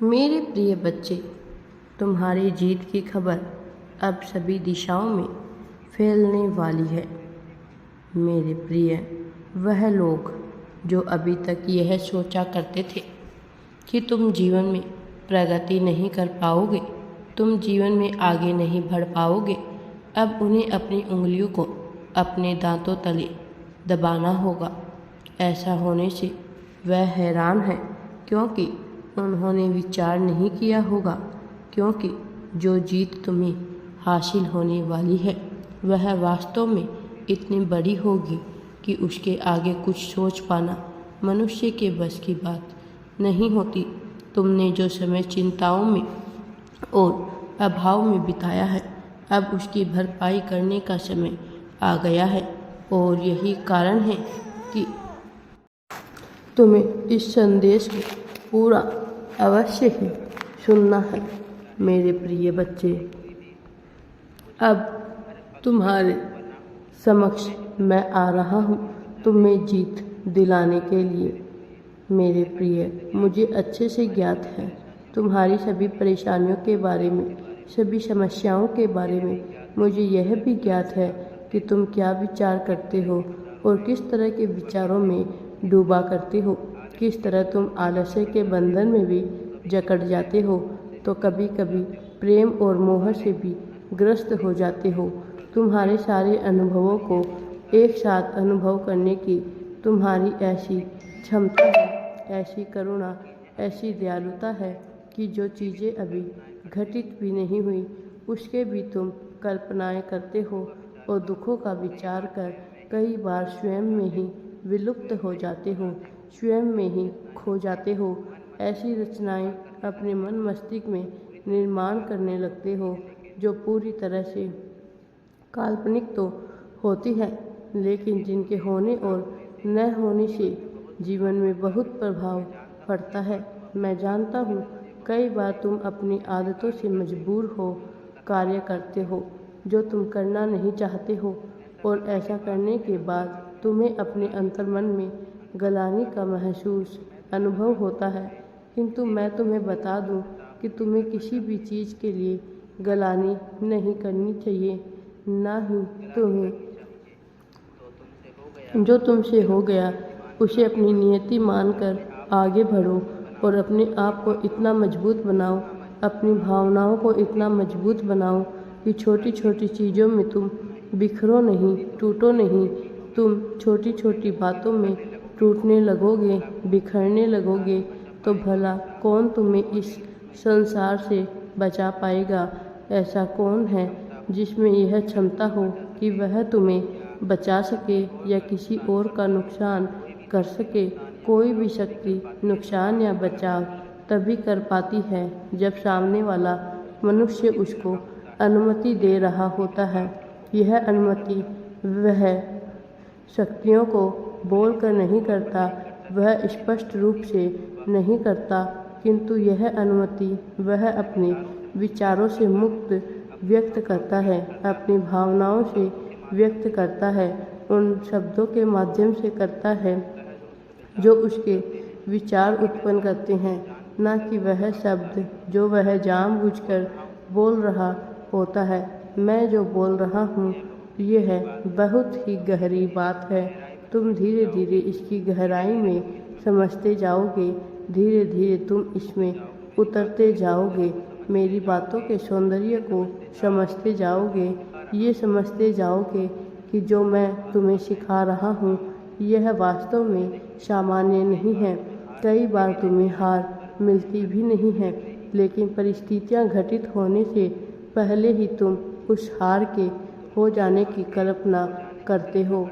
मेरे प्रिय बच्चे, तुम्हारी जीत की खबर अब सभी दिशाओं में फैलने वाली है। मेरे प्रिय, वह लोग जो अभी तक यह सोचा करते थे कि तुम जीवन में प्रगति नहीं कर पाओगे, तुम जीवन में आगे नहीं बढ़ पाओगे, अब उन्हें अपनी उंगलियों को अपने दांतों तले दबाना होगा। ऐसा होने से वह हैरान है क्योंकि उन्होंने विचार नहीं किया होगा, क्योंकि जो जीत तुम्हें हासिल होने वाली है वह वास्तव में इतनी बड़ी होगी कि उसके आगे कुछ सोच पाना मनुष्य के बस की बात नहीं होती। तुमने जो समय चिंताओं में और अभाव में बिताया है, अब उसकी भरपाई करने का समय आ गया है और यही कारण है कि तुम्हें इस संदेश को पूरा अवश्य ही सुनना है। मेरे प्रिय बच्चे, अब तुम्हारे समक्ष मैं आ रहा हूँ तुम्हें जीत दिलाने के लिए। मेरे प्रिय, मुझे अच्छे से ज्ञात है तुम्हारी सभी परेशानियों के बारे में, सभी समस्याओं के बारे में। मुझे यह भी ज्ञात है कि तुम क्या विचार करते हो और किस तरह के विचारों में डूबा करते हो, किस तरह तुम आलस्य के बंधन में भी जकड़ जाते हो, तो कभी कभी प्रेम और मोह से भी ग्रस्त हो जाते हो। तुम्हारे सारे अनुभवों को एक साथ अनुभव करने की तुम्हारी ऐसी क्षमता है, ऐसी करुणा, ऐसी दयालुता है कि जो चीज़ें अभी घटित भी नहीं हुई उसके भी तुम कल्पनाएं करते हो और दुखों का विचार कर कई बार स्वयं में ही विलुप्त हो जाते हो, स्वयं में ही खो जाते हो। ऐसी रचनाएं अपने मन मस्तिष्क में निर्माण करने लगते हो जो पूरी तरह से काल्पनिक तो होती है, लेकिन जिनके होने और न होने से जीवन में बहुत प्रभाव पड़ता है। मैं जानता हूँ कई बार तुम अपनी आदतों से मजबूर हो कार्य करते हो जो तुम करना नहीं चाहते हो, और ऐसा करने के बाद तुम्हें अपने अंतर्मन में गलानी का महसूस अनुभव होता है। किंतु मैं तुम्हें बता दूं कि तुम्हें किसी भी चीज़ के लिए गलानी नहीं करनी चाहिए, ना ही तुम्हें जो तुमसे हो गया उसे अपनी नियति मानकर आगे बढ़ो और अपने आप को इतना मजबूत बनाओ, अपनी भावनाओं को इतना मजबूत बनाओ कि छोटी छोटी चीज़ों में तुम बिखरो नहीं, टूटो नहीं। तुम छोटी छोटी बातों में टूटने लगोगे, बिखरने लगोगे तो भला कौन तुम्हें इस संसार से बचा पाएगा? ऐसा कौन है जिसमें यह क्षमता हो कि वह तुम्हें बचा सके या किसी और का नुकसान कर सके? कोई भी शक्ति नुकसान या बचाव तभी कर पाती है जब सामने वाला मनुष्य उसको अनुमति दे रहा होता है। यह अनुमति वह शक्तियों को बोलकर नहीं करता, वह स्पष्ट रूप से नहीं करता, किंतु यह अनुमति वह अपने विचारों से मुक्त व्यक्त करता है, अपनी भावनाओं से व्यक्त करता है, उन शब्दों के माध्यम से करता है जो उसके विचार उत्पन्न करते हैं, ना कि वह शब्द जो वह जानबूझकर बोल रहा होता है। मैं जो बोल रहा हूँ यह बहुत ही गहरी बात है। तुम धीरे धीरे इसकी गहराई में समझते जाओगे, धीरे धीरे तुम इसमें उतरते जाओगे, मेरी बातों के सौंदर्य को समझते जाओगे, ये समझते जाओगे कि जो मैं तुम्हें सिखा रहा हूँ यह वास्तव में सामान्य नहीं है। कई बार तुम्हें हार मिलती भी नहीं है, लेकिन परिस्थितियाँ घटित होने से पहले ही तुम उस हार के हो जाने की कल्पना करते हो।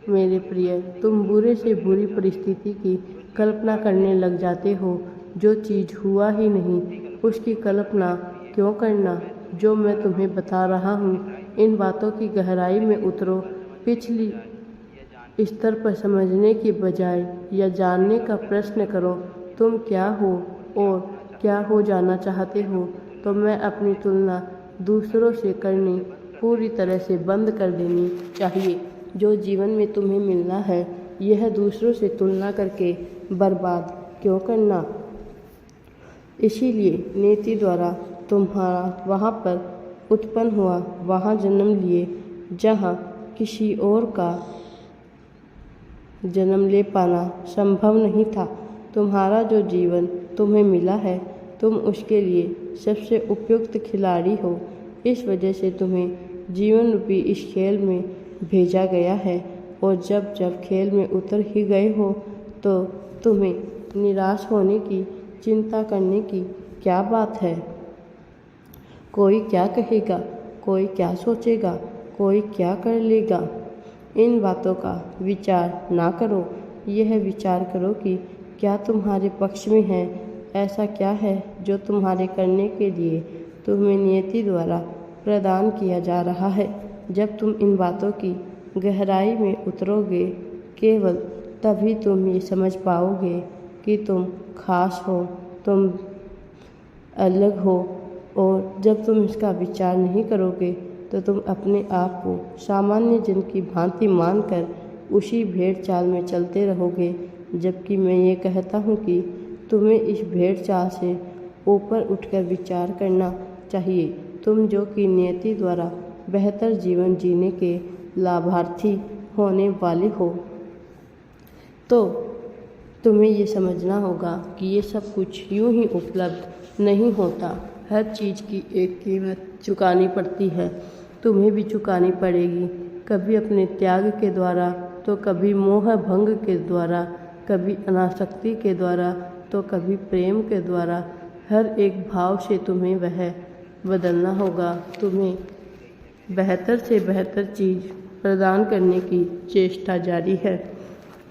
मेरे प्रिय, तुम बुरे से बुरी परिस्थिति की कल्पना करने लग जाते हो। जो चीज़ हुआ ही नहीं उसकी कल्पना क्यों करना? जो मैं तुम्हें बता रहा हूँ इन बातों की गहराई में उतरो, पिछली स्तर पर समझने की बजाय या जानने का प्रश्न करो तुम क्या हो और क्या हो जाना चाहते हो। तो मैं अपनी तुलना दूसरों से करनी पूरी तरह से बंद कर देनी चाहिए। जो जीवन में तुम्हें मिलना है यह दूसरों से तुलना करके बर्बाद क्यों करना? इसीलिए नियति द्वारा तुम्हारा वहाँ पर उत्पन्न हुआ, वहाँ जन्म लिए जहाँ किसी और का जन्म ले पाना संभव नहीं था। तुम्हारा जो जीवन तुम्हें मिला है, तुम उसके लिए सबसे उपयुक्त खिलाड़ी हो। इस वजह से तुम्हें जीवन रूपी इस खेल में भेजा गया है, और जब जब खेल में उतर ही गए हो तो तुम्हें निराश होने की, चिंता करने की क्या बात है। कोई क्या कहेगा, कोई क्या सोचेगा, कोई क्या कर लेगा, इन बातों का विचार ना करो। यह विचार करो कि क्या तुम्हारे पक्ष में है, ऐसा क्या है जो तुम्हारे करने के लिए तुम्हें नियति द्वारा प्रदान किया जा रहा है। जब तुम इन बातों की गहराई में उतरोगे, केवल तभी तुम ये समझ पाओगे कि तुम खास हो, तुम अलग हो। और जब तुम इसका विचार नहीं करोगे तो तुम अपने आप को सामान्य जन की भांति मानकर उसी भेड़ चाल में चलते रहोगे, जबकि मैं ये कहता हूँ कि तुम्हें इस भेड़ चाल से ऊपर उठकर विचार करना चाहिए। तुम जो कि नियति द्वारा बेहतर जीवन जीने के लाभार्थी होने वाले हो, तो तुम्हें ये समझना होगा कि ये सब कुछ यूं ही उपलब्ध नहीं होता। हर चीज़ की एक कीमत चुकानी पड़ती है, तुम्हें भी चुकानी पड़ेगी। कभी अपने त्याग के द्वारा, तो कभी मोह भंग के द्वारा, कभी अनासक्ति के द्वारा, तो कभी प्रेम के द्वारा। हर एक भाव से तुम्हें वह बदलना होगा। तुम्हें बेहतर से बेहतर चीज़ प्रदान करने की चेष्टा जारी है।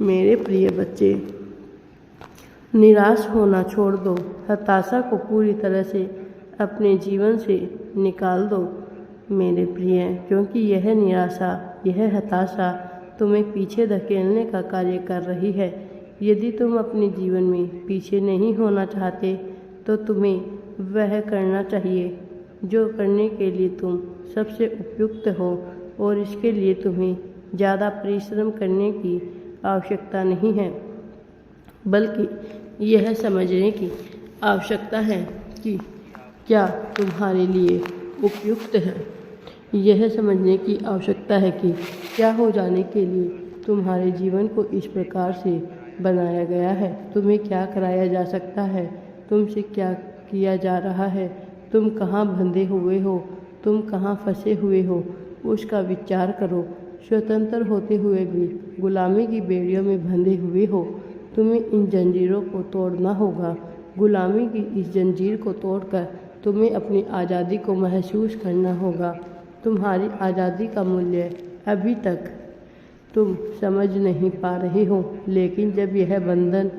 मेरे प्रिय बच्चे, निराश होना छोड़ दो, हताशा को पूरी तरह से अपने जीवन से निकाल दो मेरे प्रिय, क्योंकि यह निराशा, यह हताशा तुम्हें पीछे धकेलने का कार्य कर रही है। यदि तुम अपने जीवन में पीछे नहीं होना चाहते तो तुम्हें वह करना चाहिए जो करने के लिए तुम सबसे उपयुक्त हो, और इसके लिए तुम्हें ज़्यादा परिश्रम करने की आवश्यकता नहीं है, बल्कि यह समझने की आवश्यकता है कि क्या तुम्हारे लिए उपयुक्त है। यह समझने की आवश्यकता है कि क्या हो जाने के लिए तुम्हारे जीवन को इस प्रकार से बनाया गया है, तुम्हें क्या कराया जा सकता है, तुमसे क्या किया जा रहा है, तुम कहाँ बंधे हुए हो, तुम कहाँ फंसे हुए हो, उसका विचार करो। स्वतंत्र होते हुए भी गुलामी की बेड़ियों में बंधे हुए हो। तुम्हें इन जंजीरों को तोड़ना होगा। गुलामी की इस जंजीर को तोड़कर तुम्हें अपनी आज़ादी को महसूस करना होगा। तुम्हारी आज़ादी का मूल्य अभी तक तुम समझ नहीं पा रहे हो, लेकिन जब यह बंधन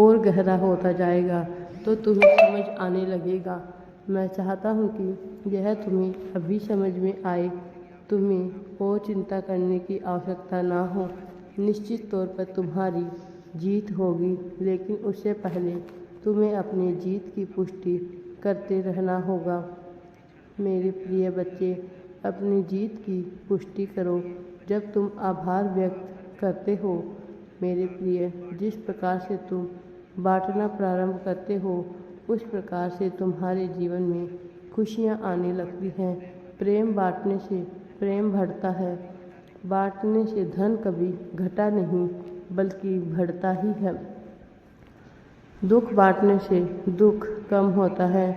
और गहरा होता जाएगा तो तुम्हें समझ आने लगेगा। मैं चाहता हूँ कि यह तुम्हें अभी समझ में आए। तुम्हें और चिंता करने की आवश्यकता ना हो। निश्चित तौर पर तुम्हारी जीत होगी, लेकिन उससे पहले तुम्हें अपनी जीत की पुष्टि करते रहना होगा। मेरे प्रिय बच्चे, अपनी जीत की पुष्टि करो जब तुम आभार व्यक्त करते हो। मेरे प्रिय, जिस प्रकार से तुम बांटना प्रारंभ करते हो, उस प्रकार से तुम्हारे जीवन में खुशियाँ आने लगती हैं। प्रेम बांटने से प्रेम बढ़ता है। बांटने से धन कभी घटा नहीं, बल्कि बढ़ता ही है। दुख बांटने से दुख कम होता है।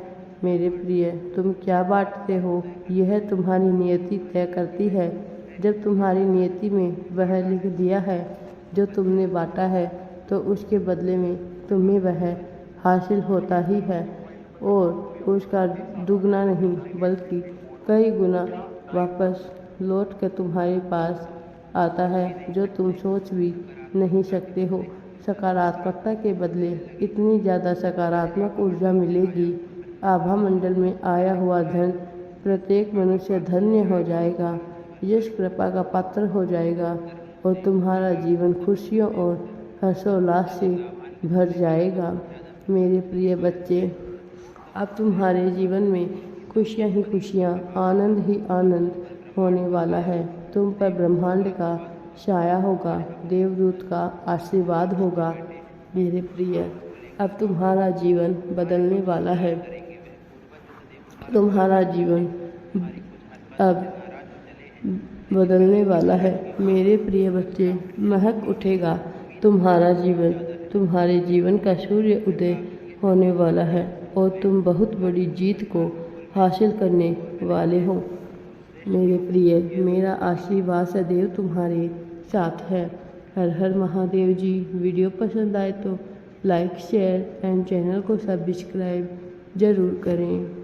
मेरे प्रिय, तुम क्या बांटते हो, यह तुम्हारी नियति तय करती है। जब तुम्हारी नियति में वह लिख दिया है जो तुमने बांटा है, तो उसके बदले में तुम्हें वह हासिल होता ही है, और उसका दुगना नहीं बल्कि कई गुना वापस लौट कर तुम्हारे पास आता है, जो तुम सोच भी नहीं सकते हो। सकारात्मकता के बदले इतनी ज़्यादा सकारात्मक ऊर्जा मिलेगी। आभा मंडल में आया हुआ धन प्रत्येक मनुष्य धन्य हो जाएगा, यश कृपा का पात्र हो जाएगा, और तुम्हारा जीवन खुशियों और हर्षोल्लास से भर जाएगा। मेरे प्रिय बच्चे, अब तुम्हारे जीवन में खुशियाँ ही खुशियाँ, आनंद ही आनंद होने वाला है। तुम पर ब्रह्मांड का साया होगा, देवदूत का आशीर्वाद होगा। मेरे प्रिय, अब तुम्हारा जीवन बदलने वाला है। तुम्हारा जीवन अब बदलने वाला है। मेरे प्रिय बच्चे, महक उठेगा तुम्हारा जीवन। तुम्हारे जीवन का सूर्य उदय होने वाला है और तुम बहुत बड़ी जीत को हासिल करने वाले हो। मेरे प्रिय, मेरा आशीर्वाद सदैव तुम्हारे साथ है। हर हर महादेव जी। वीडियो पसंद आए तो लाइक, शेयर एंड चैनल को सब्सक्राइब ज़रूर करें।